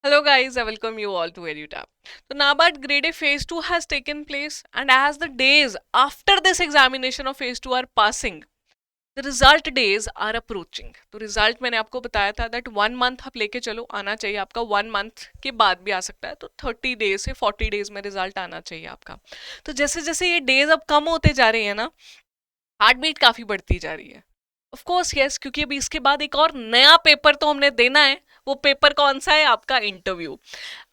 Hello guys, I welcome you all to EduTap. So NABARD Grade A Phase 2 has taken place, and as the days after this examination of Phase 2 are passing, the result days are approaching. तो result मैंने आपको बताया था that 1 month आप लेके चलो, आना चाहिए आपका, 1 मंथ के बाद भी आ सकता है, तो 30 डेज से 40 डेज में रिजल्ट आना चाहिए आपका। तो जैसे जैसे ये डेज अब कम होते जा रहे हैं ना, हार्ट बीट काफी बढ़ती जा रही है। ऑफ कोर्स यस, क्योंकि अभी इसके बाद एक और नया पेपर तो हमने देना है। वो पेपर कौन सा है? आपका interview.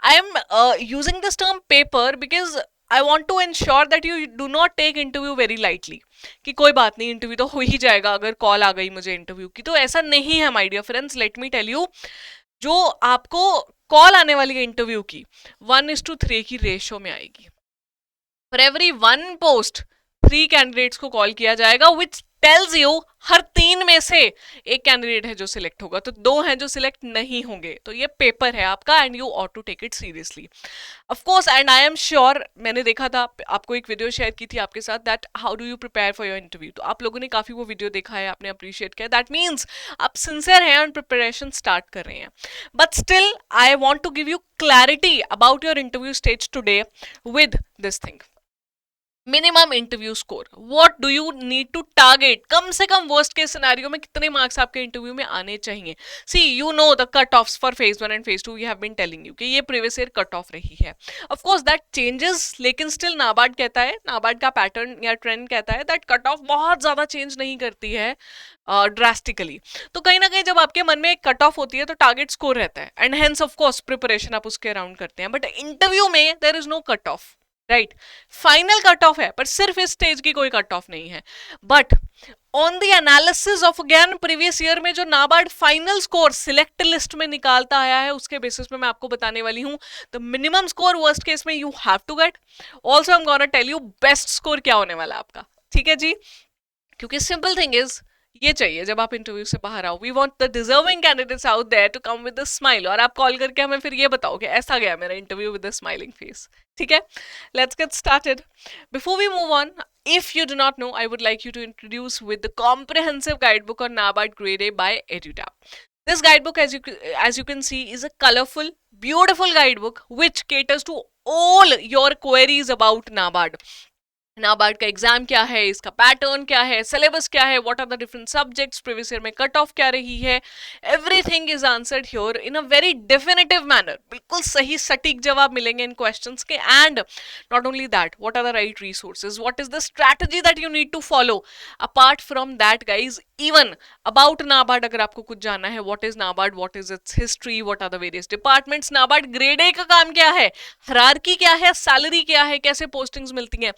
I am using this term paper because I want to ensure that you do not take interview very lightly, कि कोई बात नहीं, इंटरव्यू तो हो ही जाएगा अगर कॉल आ गई मुझे इंटरव्यू की। तो ऐसा नहीं है my dear friends, let me tell you. जो आपको कॉल आने वाली है इंटरव्यू की, 1:3 की रेशो में आएगी। फॉर एवरी 1 पोस्ट 3 कैंडिडेट्स को कॉल किया जाएगा, विच टेल्स यू हर 3 में से एक कैंडिडेट है जो सिलेक्ट होगा, तो 2 हैं जो सिलेक्ट नहीं होंगे। तो ये पेपर है आपका, and you ought to take it seriously of course. And I am sure, मैंने देखा था, आपको एक वीडियो शेयर की थी आपके साथ, that how do you prepare for your interview. तो आप लोगों ने काफी वो वीडियो देखा है, आपने अप्रिशिएट किया, दैट मीन्स आप सिंसियर हैं और प्रिपरेशन स्टार्ट कर रहे हैं। But still I want to give you clarity about your interview stage today with this thing. Minimum interview score, what do you need to target, कम से कम वर्स्ट केस सिनेरियो में कितने मार्क्स आपके interview में आने चाहिए। See you know the cut offs for phase 1 and phase 2, we have been telling you कि ये प्रीवियस ईयर कट ऑफ रही है। ऑफ कोर्स दैट चेंजेस, लेकिन स्टिल नाबार्ड कहता है, नाबार्ड का पैटर्न या ट्रेंड कहता है दैट कट ऑफ बहुत ज्यादा चेंज नहीं करती है ड्रास्टिकली। तो कहीं ना कहीं जब आपके मन में एक कट ऑफ होती है तो टारगेट स्कोर रहता है, and hence of course preparation आप उसके अराउंड करते हैं। बट इंटरव्यू में there is no cut off, right. Final cut off है, पर सिर्फ इस स्टेज की कोई कट ऑफ नहीं है। But on the analysis of again previous year में जो NABARD final score select list में निकालता आया है, उसके बेसिस पे मैं आपको बताने वाली हूं the minimum score worst case में you have to get. Also I am gonna tell you best score क्या होने वाला है आपका, ठीक है जी। क्योंकि सिंपल थिंग इज, ये चाहिए जब आप इंटरव्यू से बाहर आओ, we want the deserving candidates out there to come with a smile, और आप कॉल करके हमें फिर ये बताओ कि ऐसा गया मेरा interview with a smiling face, ठीक है। Let's get started. Before we move on, if you do not know, I would like you to introduce with the comprehensive guidebook on NABARD Grade A by EduTap. This guidebook, as you can see, is a colorful, beautiful guidebook which caters to all your queries about NABARD. NABARD का exam क्या है, इसका pattern क्या है, syllabus क्या है, what are the different subjects, previous year में cut off क्या रही है, everything is answered here in a very definitive manner. बिल्कुल सही सटीक जवाब मिलेंगे इन क्वेश्चंस के। And not only that, what are the right resources, what is the strategy that you need to follow. Apart from that guys, even about NABARD अगर आपको कुछ जानना है, what is NABARD, what is it's history, what are the various departments, NABARD grade A का काम क्या है, hierarchy क्या है, सैलरी क्या है, कैसे पोस्टिंग्स मिलती हैं,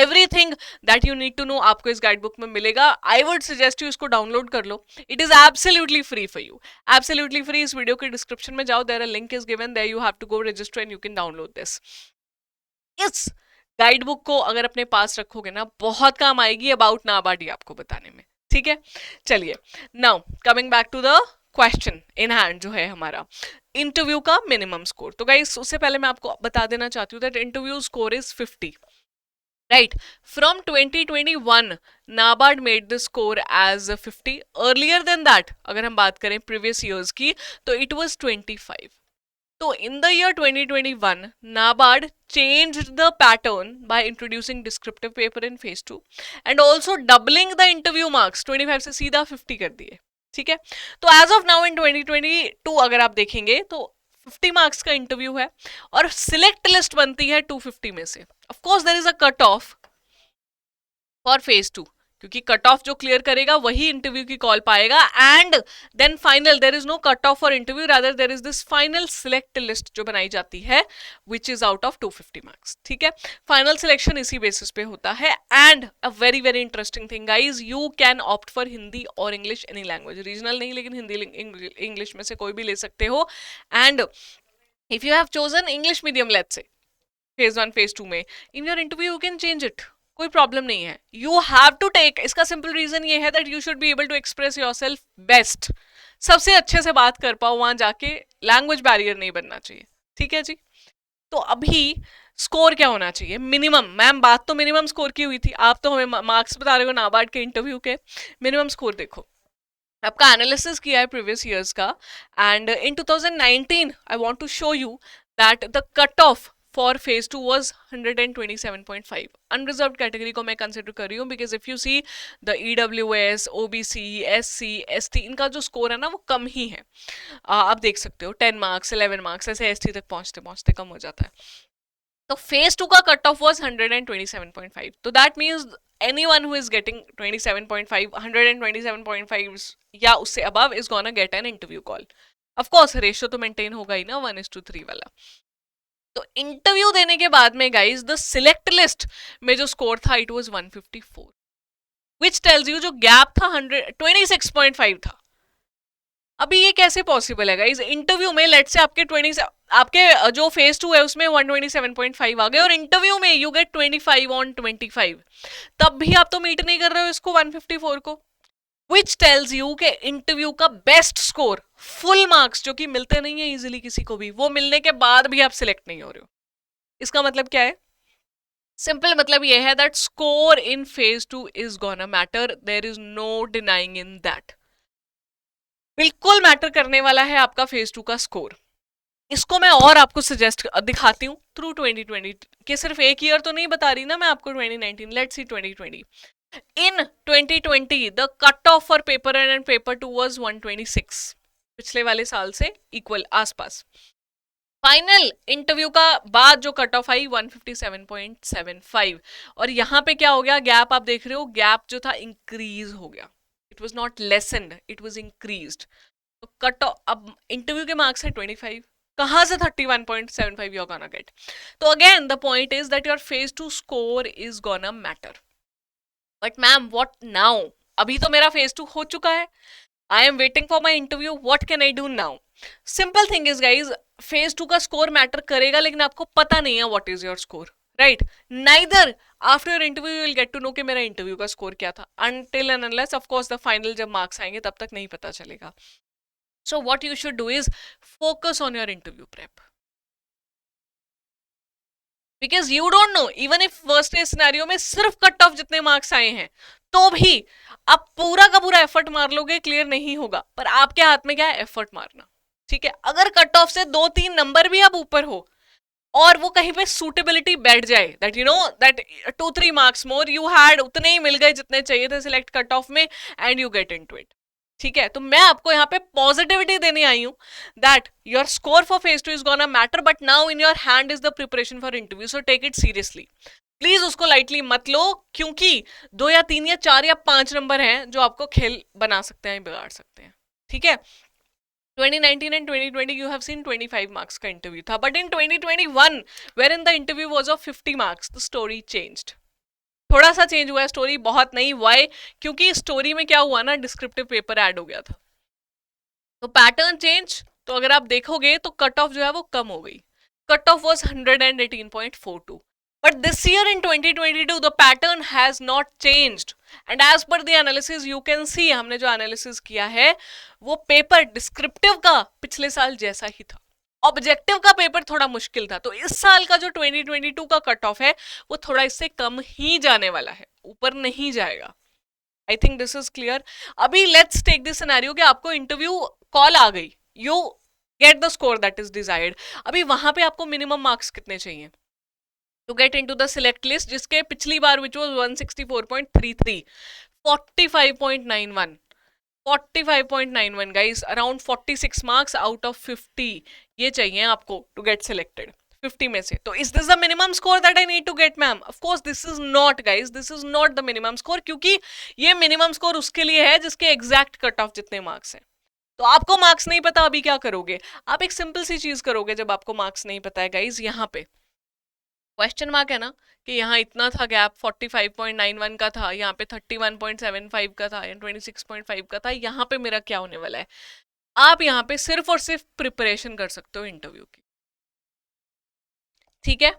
everything that you need to know आपको इस गाइडबुक में मिलेगा। आई वुड सजेस्ट यू इसको डाउनलोड कर लो, it is absolutely free for you, absolutely free. इस वीडियो के डिस्क्रिप्शन में जाओ, there a link is given, there you have to go register and you can download this. इस guidebook को अगर अपने पास रखोगे ना, बहुत काम आएगी अबाउट नाबार्ड आपको बताने में, ठीक है। चलिए, now coming back to the question in hand, जो है हमारा इंटरव्यू का मिनिमम स्कोर। तो गाइस, उससे पहले मैं आपको बता देना चाहती हूँ that interview score is 50, right? From 2021 NABARD made the score as 50. Earlier than that, अगर हम बात करें previous years की, तो it was 25. So in the year 2021, NABARD changed the pattern by introducing descriptive paper in phase 2 and also doubling the interview marks, 25 से सीधा 50 कर दिए, ठीक है। तो as of now in 2022 अगर आप देखेंगे तो 50 मार्क्स का इंटरव्यू है, और सिलेक्ट लिस्ट बनती है 250 में से। Of course there is a cut off for phase 2, क्योंकि कट ऑफ जो क्लियर करेगा वही इंटरव्यू की कॉल पाएगा। And then final, there is no cut off for interview, rather there is this final select list जो बनाई जाती है, which is out of 250 marks, ठीक है। फाइनल सिलेक्शन इसी बेसिस पे होता है। And a very very interesting thing guys, you can opt for Hindi और इंग्लिश, एनी लैंग्वेज, रीजनल नहीं, लेकिन हिंदी इंग्लिश में से कोई भी ले सकते हो। And if you have chosen English medium, let's say phase 1 phase 2 में, in your interview you can change it, कोई प्रॉब्लम नहीं है। यू हैव टू टेक, इसका सिंपल रीजन ये है that you should be able to express yourself best, सबसे अच्छे से बात कर पाओ वहां जाके, लैंग्वेज बैरियर नहीं बनना चाहिए, ठीक है जी। तो अभी स्कोर क्या होना चाहिए मिनिमम, मैम बात तो मिनिमम स्कोर की हुई थी, आप तो हमें मार्क्स बता रहे हो नाबार्ड के इंटरव्यू के। मिनिमम स्कोर देखो, आपका एनालिसिस किया है प्रीवियस ईयर्स का, and in 2019 I want to show you that the cut off for phase 2 was 127.5. Unreserved category को मैं कंसिडर कर रही हूँ because if you see the EWS, OBC, SC, ST, इनका जो स्कोर है ना वो कम ही है. आप देख सकते हो 10 मार्क्स, 11 मार्क्स, ऐसे एसटी तक पहुंचते पहुंचते कम हो जाता है. तो फेज 2 का कट ऑफ वाज 127.5. तो that means anyone who is getting 27.5, 127.5 या उससे above is gonna get an interview call. Of course ratio तो मेंटेन होगा ही ना 1:3 वाला. तो इंटरव्यू देने के बाद में गाइज द सिलेक्ट लिस्ट में जो स्कोर था it was 154, which tells you जो गैप था 26.5 था. अभी ये कैसे पॉसिबल है गाइज? इंटरव्यू में लेट से आपके जो फेज 2 है उसमें 127.5 आ गए और इंटरव्यू में यू गेट 25 on 25, तब भी आप तो मीट नहीं कर रहे हो इसको 154 को. विच टेल्स यू के इंटरव्यू का बेस्ट स्कोर, फुल मार्क्स जो कि मिलते नहीं है इजीली किसी को भी, वो मिलने के बाद भी आप सिलेक्ट नहीं हो रहे हो. इसका मतलब क्या है? सिंपल मतलब ये है that score in phase 2 is gonna matter. There is no denying in that. बिल्कुल मैटर करने वाला है आपका फेज 2 का स्कोर. इसको मैं और आपको सजेस्ट दिखाती हूँ थ्रू 2020 के. सिर्फ एक ईयर तो नहीं बता रही ना मैं आपको 2019. Let's see 2020. In 2020 the cut off for paper 1 and paper 2 was 126, पिछले वाले साल से इक्वल आसपास. फाइनल इंटरव्यू का बाद जो कट ऑफ आई 157.75, और यहाँ पे क्या हो गया? गैप आप देख रहे हो, गैप जो था इंक्रीज हो गया. It was not lessened, it was increased. तो कट ऑफ, अब इंटरव्यू के मार्क्स है 25, कहाँ से 31.75 you're gonna get? तो again the point is that your phase 2 score is gonna matter. But ma'am what now? अभी तो मेरा फेज 2 हो चुका है. I am waiting for my interview. What can I do now? Simple thing is guys, phase 2 का score matter करेगा लेकिन आपको पता नहीं है what is your score, right? Neither after your interview you will get to know कि मेरा interview का स्कोर क्या था. Until and unless of course the final जब मार्क्स आएंगे तब तक नहीं पता चलेगा. So what you should do is focus on your interview prep. Because you don't know, even if worst case scenario में सिर्फ कट ऑफ जितने मार्क्स आए हैं तो भी आप पूरा का पूरा एफर्ट मार लोगे, क्लियर नहीं होगा. पर आपके हाथ में क्या है? एफर्ट मारना. ठीक है, अगर कट ऑफ से 2-3 नंबर भी आप ऊपर हो और वो कहीं पे सूटेबिलिटी बैठ जाए, that you know that 2-3 marks more you had, उतने ही मिल गए जितने चाहिए थे सिलेक्ट कट ऑफ में, and you get into it. ठीक है, तो मैं आपको यहाँ पे पॉजिटिविटी देने आई हूँ that your score for phase 2 is gonna matter, but now in your hand is the preparation for interview. So take it seriously. Please उसको लाइटली मत लो, क्योंकि 2 या 3 या 4 या 5 नंबर हैं जो आपको खेल बना सकते हैं, बिगाड़ सकते हैं. ठीक है, 2019 and 2020 you have seen 25 marks का इंटरव्यू था, but in 2021 wherein the interview was of 50 marks, the story changed. थोड़ा सा चेंज हुआ है स्टोरी, बहुत नहीं. वाई? क्योंकि स्टोरी में क्या हुआ ना, डिस्क्रिप्टिव पेपर ऐड हो गया था, तो पैटर्न चेंज. तो अगर आप देखोगे तो कट ऑफ जो है वो कम हो गई. Cut off was 118.42. But this year in 2022 the pattern has not changed, and as per the analysis you can see, हमने जो एनालिसिस किया है वो पेपर डिस्क्रिप्टिव का पिछले साल जैसा ही था. ऑब्जेक्टिव का पेपर थोड़ा मुश्किल था. तो इस साल का जो 2022 का कट ऑफ है वो थोड़ा इससे कम ही जाने वाला है, ऊपर नहीं जाएगा. I think this is clear. अभी लेट्स टेक दिस सिनेरियो कि आपको इंटरव्यू कॉल आ गई, you get the score that is desired. अभी वहां पे आपको मिनिमम मार्क्स कितने चाहिए to get into the select list, जिसके पिछली बार which was 164.33, 45.91, 45.91 guys, around 46 marks out of 50 ये चाहिए आपको टू गेट सिलेक्टेड 50 में से. तो is this the minimum score that I need to get ma'am? Of course this is not guys, this is not the minimum score, क्योंकि ये minimum score उसके लिए है जिसके एग्जैक्ट कट ऑफ जितने मार्क्स हैं. तो आपको मार्क्स नहीं पता, अभी क्या करोगे आप? एक सिंपल सी चीज करोगे जब आपको मार्क्स नहीं पता है गाइस. यहाँ पे क्वेश्चन मार्क है ना कि यहाँ इतना था गैप, 45.91 का था, यहाँ पे 31.75 का था या 26.5 का था. यहाँ पे मेरा क्या होने वाला है? आप यहाँ पे सिर्फ और सिर्फ प्रिपरेशन कर सकते हो इंटरव्यू की. ठीक है,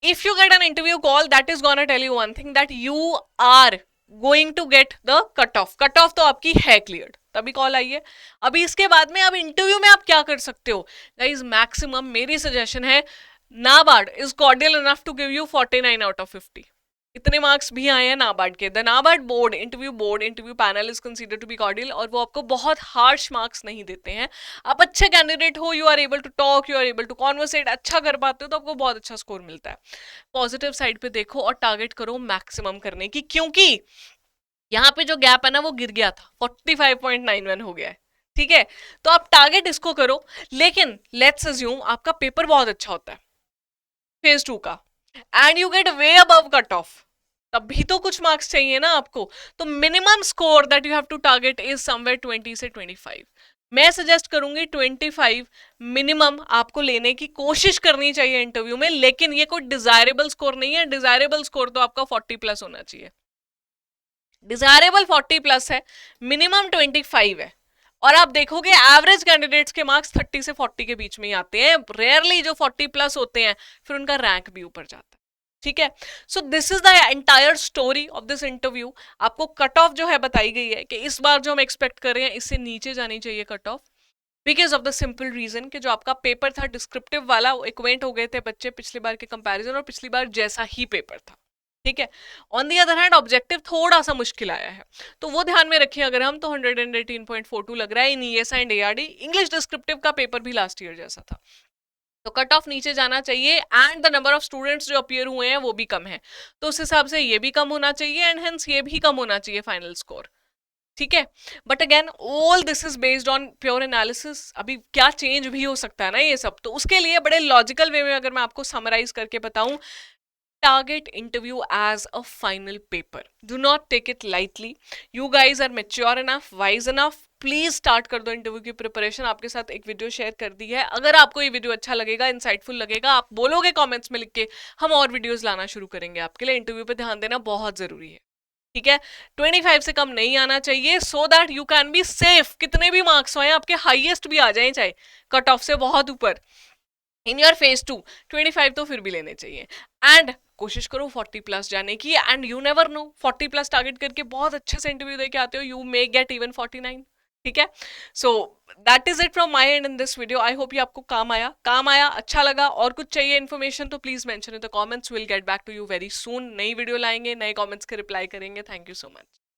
if you get an interview call that is gonna tell you one thing, that you are going to get the cut off. Cut off तो आपकी है क्लियर, तभी कॉल आई है. अभी इसके बाद में अब इंटरव्यू में आप क्या कर सकते हो गाइस? मैक्सिमम मेरी सजेशन है, NABARD is cordial enough to give you 49 out of 50. इतने मार्क्स भी आए हैं नाबार्ड के। The NABARD board interview panel is consider to be cordial, और वो आपको बहुत हार्श मार्क्स नहीं देते हैं। आप अच्छे कैंडिडेट हो, you are able to talk, you are able to conversate, अच्छा कर पाते हो, तो आपको बहुत अच्छा स्कोर मिलता है। पॉजिटिव साइड पे देखो और टारगेट करो मैक्सिमम करने की, क्योंकि यहाँ पे जो गैप है ना वो गिर गया था, 45.91 हो गया है। ठीक है, तो आप टारगेट इसको करो, लेकिन लेट्स अज्यूम आपका पेपर बहुत अच्छा होता है फेज 2 का, and you get way above cut off, तब भी तो कुछ मार्क्स चाहिए ना आपको। तो minimum score that you have to target is somewhere 20 से 25। मैं सजेस्ट करूंगी 25 मिनिमम आपको लेने की कोशिश करनी चाहिए इंटरव्यू में, लेकिन ये कोई डिजायरेबल स्कोर नहीं है। डिजायरेबल स्कोर तो आपका 40 प्लस होना चाहिए। डिजायरेबल 40 प्लस है, मिनिमम 25 है। और आप देखोगे एवरेज कैंडिडेट्स के मार्क्स 30 से 40 के बीच में ही आते हैं, रेयरली जो 40 प्लस होते हैं फिर उनका रैंक भी ऊपर जाता है। ठीक है, so this is the entire story of this interview. आपको कट ऑफ जो है बताई गई है कि इस बार जो हम एक्सपेक्ट कर रहे हैं इससे नीचे जानी चाहिए cut off, because of the simple reason कि जो आपका पेपर था डिस्क्रिप्टिव वाला, वो इक्वेंट हो गए थे बच्चे पिछली बार के कंपैरिजन, और पिछली बार जैसा ही पेपर था। ठीक है, on the other hand objective थोड़ा सा मुश्किल आया है, तो वो ध्यान में रखिए। अगर हम तो 118.42 लग रहा है in ESI and ARD. English descriptive का पेपर भी लास्ट ईयर जैसा था, तो कट ऑफ नीचे जाना चाहिए, and the number of students जो अपीयर हुए हैं वो भी कम है, तो उस हिसाब से ये भी कम होना चाहिए, एंड हेंस ये भी कम होना चाहिए फाइनल स्कोर। ठीक है, but again all this is based on pure analysis. अभी क्या चेंज भी हो सकता है ना ये सब, तो उसके लिए बड़े लॉजिकल वे में अगर मैं आपको समराइज करके बताऊं, target interview as a final paper. Do not take it lightly. You guys are mature enough, wise enough. Please start कर दो इंटरव्यू की प्रिपरेशन। आपके साथ एक वीडियो शेयर कर दी है, अगर आपको ये वीडियो अच्छा लगेगा, इंसाइटफुल लगेगा, आप बोलोगे कमेंट्स में लिख के, हम और वीडियोस लाना शुरू करेंगे आपके लिए। इंटरव्यू पे ध्यान देना बहुत जरूरी है। ठीक है, 25 से कम नहीं आना चाहिए, so that you can be safe. कितने भी मार्क्स हो, आपके हाईएस्ट भी आ जाए चाहे कट ऑफ से बहुत ऊपर, इन योर फेज 2 25 तो फिर भी लेने चाहिए। एंड कोशिश करो 40 प्लस जाने की, and you never know, 40 plus target करके बहुत अच्छे से इंटरव्यू देके आते हो, यू मे गेट इवन 49। ठीक है, so that is it from my and in this video. I hope ये आपको काम आया, अच्छा लगा। और कुछ चाहिए इन्फॉर्मेशन तो please mention in the comments, will get back to you very soon. नई वीडियो लाएंगे, नए कमेंट्स के रिप्लाई करेंगे। Thank you so much.